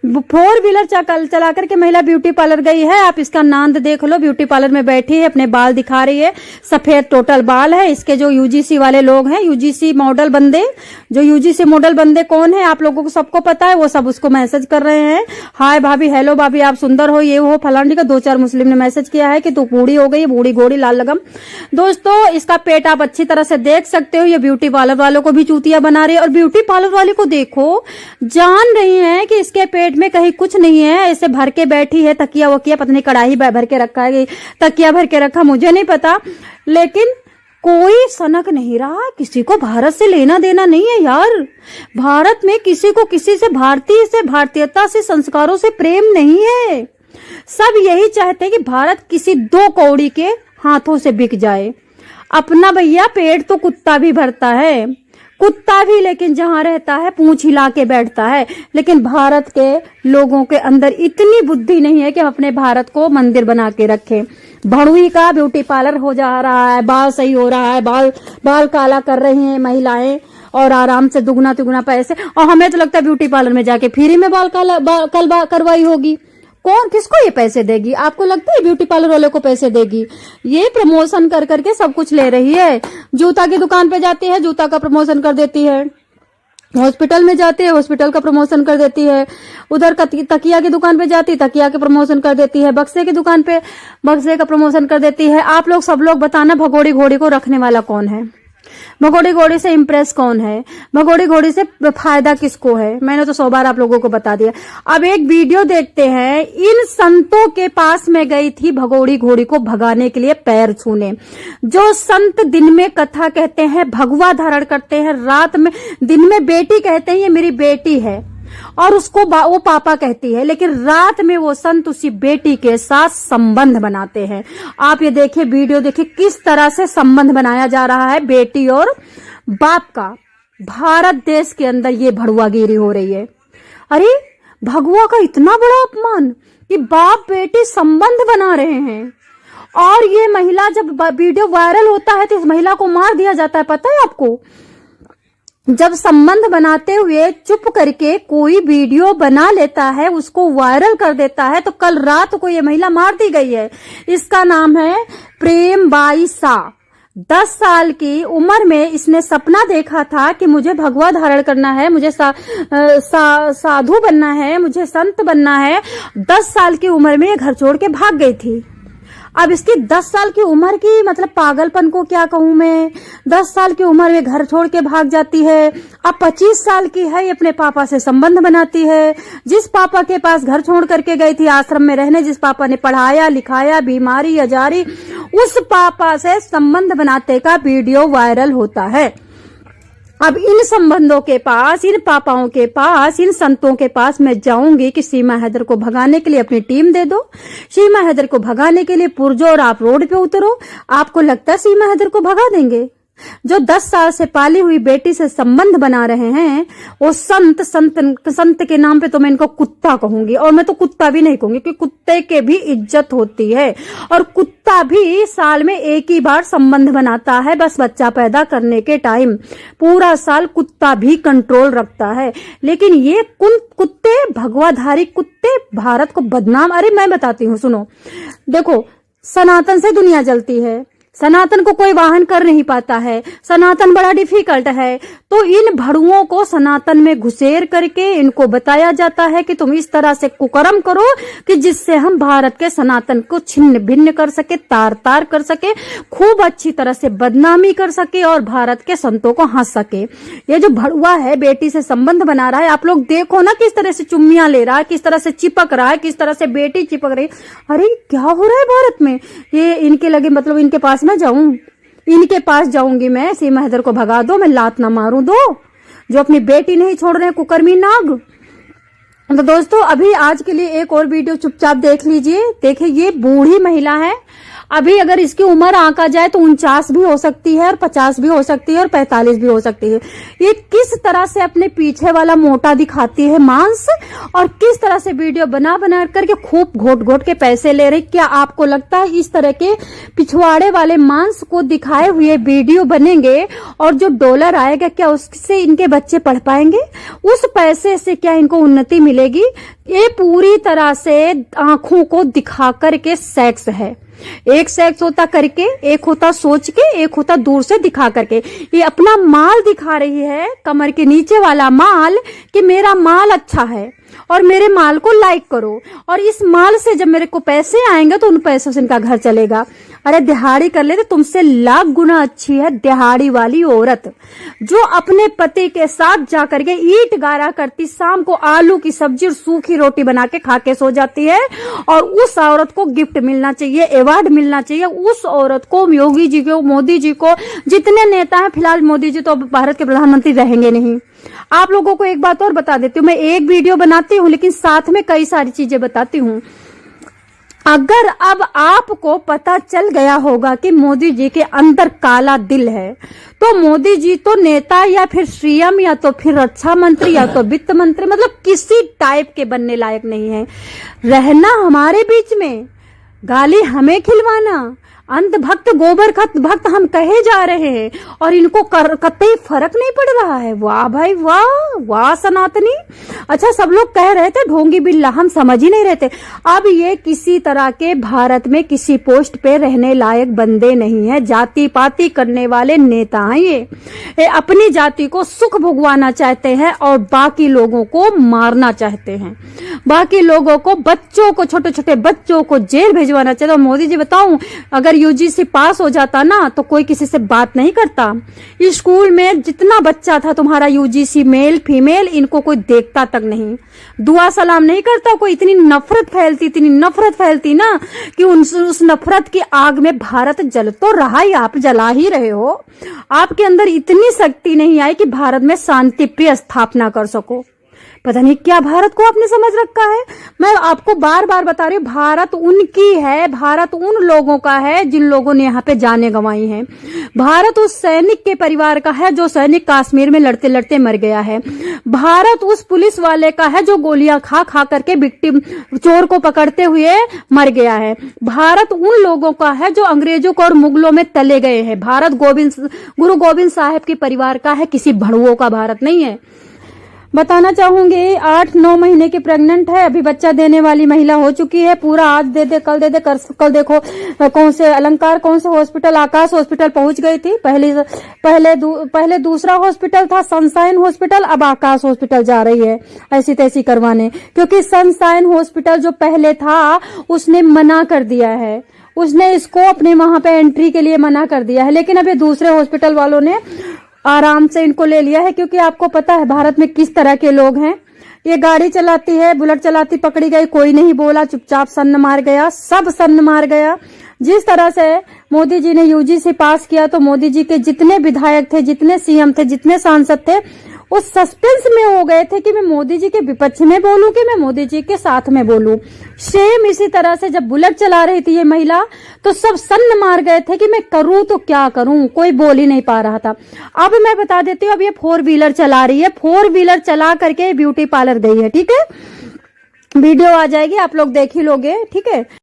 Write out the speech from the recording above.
Four wheeler चला करके महिला ब्यूटी पार्लर गई है। आप इसका नांद देख लो, ब्यूटी पार्लर में बैठी है, अपने बाल दिखा रही है, सफेद टोटल बाल है। इसके जो यूजीसी वाले लोग हैं, यूजीसी मॉडल बंदे, जो यूजीसी मॉडल बंदे कौन है आप लोगों को सबको पता है, वो सब उसको मैसेज कर रहे हैं, हाय भाभी, हेलो भाभी, आप सुंदर हो, ये हो फलानी का। 2-4 मुस्लिम ने मैसेज किया है कि तू बूढ़ी हो गई, बूढ़ी घोड़ी लाल लगम। दोस्तों इसका पेट आप अच्छी तरह से देख सकते हो। ये ब्यूटी पार्लर वालों को भी चूतिया बना रही है, और ब्यूटी पार्लर वाले को देखो, जान रही है कि इसके पेट में कहीं कुछ नहीं है, ऐसे भर के बैठी है, तकिया वकिया पता नहीं कढ़ाई भर के रखा है, तकिया भर के रखा, मुझे नहीं पता, लेकिन कोई सनक नहीं रहा। किसी को भारत से लेना देना नहीं है यार। भारत में किसी को किसी से, भारतीय से, भारतीयता से, संस्कारों से प्रेम नहीं है। सब यही चाहते हैं कि भारत किसी 2 कौड़ी के हाथों से बिक जाए। अपना भैया पेट तो कुत्ता भी भरता है, कुत्ता भी, लेकिन जहां रहता है पूंछ हिला के बैठता है। लेकिन भारत के लोगों के अंदर इतनी बुद्धि नहीं है कि हम अपने भारत को मंदिर बना के रखें। भड़ुई का ब्यूटी पार्लर हो जा रहा है, बाल सही हो रहा है, बाल काला कर रही हैं महिलाएं, और आराम से दुगना तिगुना पैसे। और हमें तो लगता है ब्यूटी पार्लर में जाके फ्री में बाल करवाई होगी। कौन किसको ये पैसे देगी? आपको लगता है ब्यूटी पार्लर वाले को पैसे देगी? ये प्रमोशन कर करके सब कुछ ले रही है। जूता की दुकान पे जाती है, जूता का प्रमोशन कर देती है। हॉस्पिटल में जाती है, हॉस्पिटल का प्रमोशन कर देती है। उधर तकिया की दुकान पे जाती, तकिया के प्रमोशन कर देती है। बक्से की दुकान पे बक्से का प्रमोशन कर देती है। आप लोग सब लोग बताना, भगोड़ी घोड़ी को रखने वाला कौन है? भगोड़ी घोड़ी से इम्प्रेस कौन है? भगोड़ी घोड़ी से फायदा किसको है? मैंने तो 100 बार आप लोगों को बता दिया। अब एक वीडियो देखते हैं। इन संतों के पास में गई थी भगोड़ी घोड़ी को भगाने के लिए, पैर छूने। जो संत दिन में कथा कहते हैं, भगवा धारण करते हैं, रात में, दिन में बेटी कहते हैं ये मेरी बेटी है, और उसको वो पापा कहती है, लेकिन रात में वो संत उसी बेटी के साथ संबंध बनाते हैं। आप ये देखिए, वीडियो देखिए, किस तरह से संबंध बनाया जा रहा है बेटी और बाप का। भारत देश के अंदर ये भड़ुआगिरी हो रही है। अरे भगवा का इतना बड़ा अपमान कि बाप बेटी संबंध बना रहे हैं, और ये महिला, जब वीडियो वायरल होता है तो इस महिला को मार दिया जाता है। पता है आपको? जब संबंध बनाते हुए चुप करके कोई वीडियो बना लेता है, उसको वायरल कर देता है, तो कल रात को ये महिला मार दी गई है। इसका नाम है प्रेम बाई शाह। 10 साल की उम्र में इसने सपना देखा था कि मुझे भगवा धारण करना है, मुझे साधु बनना है, मुझे संत बनना है। 10 साल की उम्र में घर छोड़ के भाग गई थी। अब इसकी 10 साल की उम्र की, मतलब पागलपन को क्या कहूं मैं, 10 साल की उम्र में घर छोड़ के भाग जाती है। अब 25 साल की है, ये अपने पापा से संबंध बनाती है। जिस पापा के पास घर छोड़ करके गई थी आश्रम में रहने, जिस पापा ने पढ़ाया लिखाया, बीमारी अजारी, उस पापा से संबंध बनाते का वीडियो वायरल होता है। अब इन संबंधों के पास, इन पापाओं के पास, इन संतों के पास मैं जाऊंगी कि सीमा हैदर को भगाने के लिए अपनी टीम दे दो, सीमा हैदर को भगाने के लिए पुरजो और आप रोड पे उतरो। आपको लगता है सीमा हैदर को भगा देंगे? जो 10 साल से पाली हुई बेटी से संबंध बना रहे हैं, वो संत के नाम पे तो मैं इनको कुत्ता कहूंगी, और मैं तो कुत्ता भी नहीं कहूंगी, क्योंकि कुत्ते के भी इज्जत होती है, और कुत्ता भी साल में एक ही बार संबंध बनाता है, बस बच्चा पैदा करने के टाइम। पूरा साल कुत्ता भी कंट्रोल रखता है। लेकिन ये कुत्ते, भगवाधारी कुत्ते भारत को बदनाम। अरे मैं बताती हूँ, सुनो, देखो, सनातन से दुनिया जलती है, सनातन को कोई वाहन कर नहीं पाता है, सनातन बड़ा डिफिकल्ट है, तो इन भड़ुओं को सनातन में घुसेर करके इनको बताया जाता है कि तुम इस तरह से कुकर्म करो कि जिससे हम भारत के सनातन को छिन्न भिन्न कर सके, तार तार कर सके, खूब अच्छी तरह से बदनामी कर सके, और भारत के संतों को हंस सके। ये जो भड़ुआ है बेटी से संबंध बना रहा है, आप लोग देखो ना किस तरह से चुम्मियां ले रहा है, किस तरह से चिपक रहा है, किस तरह से बेटी चिपक रही। अरे क्या हो रहा है भारत में? ये इनके लगे, मतलब इनके पास मैं जाऊं, इनके पास जाऊंगी मैं, सीमा हैदर को भगा दो, मैं लात ना मारूं दो, जो अपनी बेटी नहीं छोड़ रहे कुकर्मी नाग। तो दोस्तों अभी आज के लिए एक और वीडियो चुपचाप देख लीजिए। देखिए ये बूढ़ी महिला है, अभी अगर इसकी उम्र आंका जाए तो 49 भी हो सकती है और 50 भी हो सकती है और 45 भी हो सकती है। ये किस तरह से अपने पीछे वाला मोटा दिखाती है मांस, और किस तरह से वीडियो बना बना करके खूब घोट घोट के पैसे ले रही। क्या आपको लगता है इस तरह के पिछवाड़े वाले मांस को दिखाए हुए वीडियो बनेंगे और जो डॉलर आएगा क्या उससे इनके बच्चे पढ़ पाएंगे? उस पैसे से क्या इनको उन्नति मिलेगी? ये पूरी तरह से आंखों को दिखा करके सेक्स है। एक सेक्स होता करके, एक होता सोच के, एक होता दूर से दिखा करके। ये अपना माल दिखा रही है, कमर के नीचे वाला माल, कि मेरा माल अच्छा है और मेरे माल को लाइक करो, और इस माल से जब मेरे को पैसे आएंगे तो उन पैसों से इनका घर चलेगा। अरे दिहाड़ी कर ले तो तुमसे लाख गुना अच्छी है दिहाड़ी वाली औरत, जो अपने पति के साथ जाकर के ईंट गारा करती, शाम को आलू की सब्जी और सूखी रोटी बना के खा के सो जाती है। और उस औरत को गिफ्ट मिलना चाहिए, अवार्ड मिलना चाहिए उस औरत को, योगी जी को, मोदी जी को, जितने नेता हैं। फिलहाल मोदी जी तो भारत के प्रधानमंत्री रहेंगे नहीं। आप लोगों को एक बात और बता देती हूँ, मैं एक वीडियो बनाती हूँ लेकिन साथ में कई सारी चीजें बताती हूँ। अगर अब आपको पता चल गया होगा कि मोदी जी के अंदर काला दिल है, तो मोदी जी तो नेता या फिर सीएम या तो फिर रक्षा मंत्री या तो वित्त मंत्री, मतलब किसी टाइप के बनने लायक नहीं है। रहना हमारे बीच में, गाली हमें खिलवाना, अंधभक्त गोबर खत भक्त हम कहे जा रहे हैं, और इनको कतई फर्क नहीं पड़ रहा है। वाह भाई वाह, वाह सनातनी। अच्छा, सब लोग कह रहे थे ढोंगी बिल्ला, हम समझ ही नहीं रहे थे। अब ये किसी तरह के भारत में किसी पोस्ट पे रहने लायक बंदे नहीं है। जाति पाति करने वाले नेता हैं ये अपनी जाति को सुख भुगवाना चाहते हैं और बाकी लोगों को मारना चाहते हैं। बाकी लोगों को, बच्चों को, छोटे छोटे बच्चों को जेल भेजवाना चाहते हैं। और मोदी जी बताऊं, अगर यूजीसी पास हो जाता ना तो कोई किसी से बात नहीं करता। इस स्कूल में जितना बच्चा था तुम्हारा यूजीसी, मेल फीमेल, इनको कोई देखता तक नहीं, दुआ सलाम नहीं करता कोई। इतनी नफरत फैलती, इतनी नफरत फैलती ना कि उस नफरत की आग में भारत जल तो रहा ही, आप जला ही रहे हो। आपके अंदर इतनी शक्ति नहीं आई कि भारत में शांति प्रिय स्थापना कर सको। पता नहीं क्या भारत को आपने समझ रखा है। मैं आपको बार बार बता रही हूँ, भारत उनकी है, भारत उन लोगों का है जिन लोगों ने यहाँ पे जाने गंवाई हैं। भारत उस सैनिक के परिवार का है जो सैनिक कश्मीर में लड़ते लड़ते मर गया है। भारत उस पुलिस वाले का है जो गोलियां खा खा करके विक्टिम, चोर को पकड़ते हुए मर गया है। भारत उन लोगों का है जो अंग्रेजों को और मुगलों में तले गए हैं। भारत गुरु गोविंद साहब के परिवार का है, किसी भड़ुओं का भारत नहीं है। बताना चाहूंगी, 8-9 महीने की प्रेग्नेंट है, अभी बच्चा देने वाली महिला हो चुकी है। पूरा आज दे दे, कल दे दे, कल देखो कौन से अलंकार, कौन से हॉस्पिटल, आकाश हॉस्पिटल पहुंच गई थी। पहले दूसरा हॉस्पिटल था सनशाइन हॉस्पिटल, अब आकाश हॉस्पिटल जा रही है ऐसी तैसी करवाने, क्योंकि सनशाइन हॉस्पिटल जो पहले था उसने मना कर दिया है, उसने इसको अपने वहां पे एंट्री के लिए मना कर दिया है। लेकिन अब ये दूसरे हॉस्पिटल वालों ने आराम से इनको ले लिया है, क्योंकि आपको पता है भारत में किस तरह के लोग हैं। ये गाड़ी चलाती है, बुलेट चलाती पकड़ी गई, कोई नहीं बोला, चुपचाप सन्न मार गया, सब सन्न मार गया। जिस तरह से मोदी जी ने यूजीसी पास किया, तो मोदी जी के जितने विधायक थे, जितने सीएम थे, जितने सांसद थे, उस सस्पेंस में हो गए थे कि मैं मोदी जी के विपक्ष में बोलूं कि मैं मोदी जी के साथ में बोलूं। सेम इसी तरह से जब बुलेट चला रही थी ये महिला, तो सब सन्न मार गए थे कि मैं करूं तो क्या करूं, कोई बोल ही नहीं पा रहा था। अब मैं बता देती हूँ, अब ये 4 व्हीलर चला रही है, 4 व्हीलर चला करके ब्यूटी पार्लर गई है। ठीक है, वीडियो आ जाएगी, आप लोग देख ही लोगे। ठीक है।